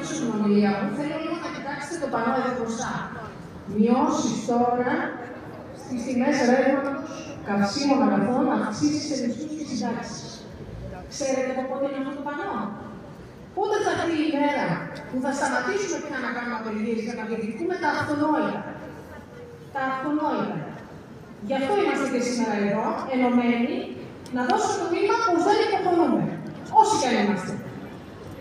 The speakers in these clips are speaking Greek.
αρχίσω την ομιλία μου, θέλω λίγο να κοιτάξετε το πανό εδώ μπροστά. Μειώσεις τώρα στις τιμές ρεύματος, καυσίμων αγαθών, αυξήσεις σε μισθούς και συντάξεις. Ξέρετε από πότε είναι αυτό το πανό? Πότε θα έρθει η μέρα που θα σταματήσουμε πια να κάνουμε απεργίες για να διεκδικούμε τα αυτονόητα? Τα αυτονόητα. Γι' αυτό είμαστε και σήμερα εδώ, ενωμένοι, να δώσουμε το μήνυμα πως δεν υποχωρούμε. Όσοι και αν είμαστε.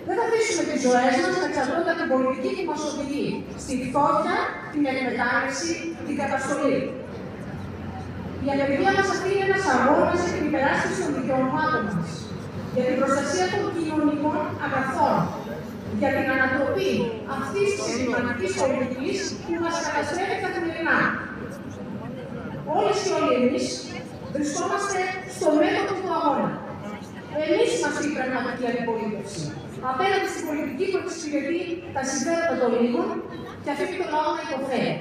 Δεν θα αφήσουμε τις ζωές μας να εξαρτώνται από την πολιτική που μας οδηγεί στη φτώχεια, την εκμετάλλευση, την καταστολή. Η απεργία μας αυτή είναι ένας αγώνας για την υπεράσπιση των δικαιωμάτων μας, για την προστασία των κοινωνικών αγαθών, για την ανατροπή αυτής της εγκληματικής πολιτικής που μας καταστρέφει καθημερινά. Όλες και όλοι εμείς βρισκόμαστε στο μέτωπο του αγώνα. Εμείς είμαστε η πραγματική αντιπολίτευση. Απέναντι στην πολιτική που εξυπηρετεί τα συμφέροντα των λίγων και αφήνει τον λαό να υποφέρει.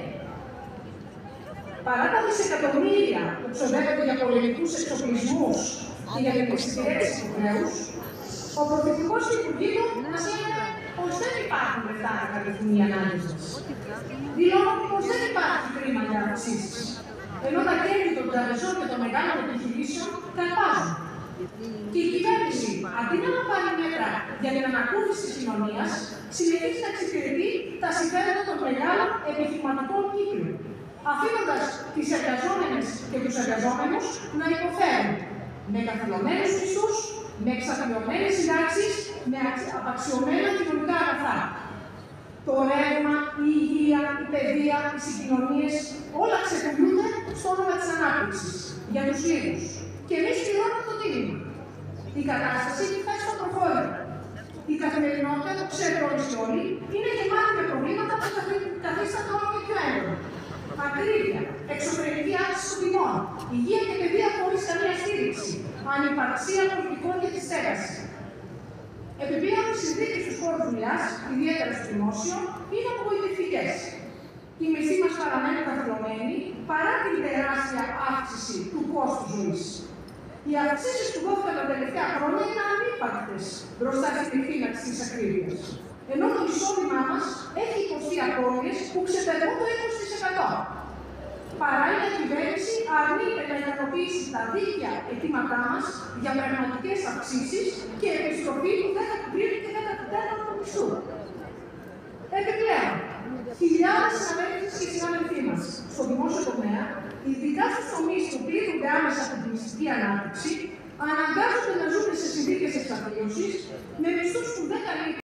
Παρά τα δισεκατομμύρια που ξοδεύονται για πολεμικούς εξοπλισμούς και για την εξυπηρέτηση του χρέους, ο Πρωθυπουργός και οι Υπουργοί του μας λένε πως δεν υπάρχουν λεφτά να καλυφθούν οι ανάγκες μας. Δηλώνουν πως δεν υπάρχει χρήμα για αυξήσεις, ενώ τα κέρδη των τραπεζών και των μεγάλων επιχειρήσεων καλπάζουν. Και η κυβέρνηση, αντί να πάρει μέτρα για την ανακούφιση της κοινωνίας, συνεχίζει να εξυπηρετεί τα συμφέροντα των μεγάλων επιχειρηματικών κύκλων, αφήνοντας τις εργαζόμενες και τους εργαζόμενους να υποφέρουν με καθυλωμένους μισθούς, με εξαθλιωμένες συντάξεις, με απαξιωμένα κοινωνικά αγαθά. Το ρεύμα, η υγεία, η παιδεία, οι συγκοινωνίες, όλα ξεπουλούνται στο όνομα της ανάπτυξης για τους λίγους. Και εμείς πληρώνουμε το τίμημα. Η κατάσταση έχει φτάσει στο προχώρημα. Η καθημερινότητα, το ξέρετε όλοι και όλοι, είναι γεμάτη με προβλήματα που καθίστανται όλο και πιο έντονα. Ακρίβεια, εξωφρενική αύξηση των τιμών, υγεία και παιδεία χωρίς καμία στήριξη, ανυπαρξία πολιτικών για τη στέγαση. Επιπλέον, οι συνθήκες στους χώρους δουλειάς, ιδιαίτερα στο δημόσιο, είναι απογοητευτικές. Οι μισθοί μας παραμένουν καθυλωμένοι παρά την τεράστια αύξηση του κόστου ζωής. Οι αυξήσεις που δόθηκαν τα τελευταία χρόνια είναι ανύπαρκτες μπροστά στην εκτείναξη της ακρίβειας. Ενώ το εισόδημά μας έχει υποστεί απώλειες που ξεπερνούν το 20%. Παρά η κυβέρνηση αρνείται να ικανοποιήσει τα δίκαια αιτήματά μας για πραγματικές αυξήσεις και επιστροφή του 13ου και 14ου μισθού. Επιπλέον, χιλιάδες συναδέλφοι και συνάδελφοί μας στο δημόσιο τομέα, ειδικά στους τομείς που πλήττονται άμεσα από την μισθική ανάπτυξη, αναγκάζονται να ζουν σε συνθήκες εξαθλίωσης με μισθούς που δεν καλύπτουν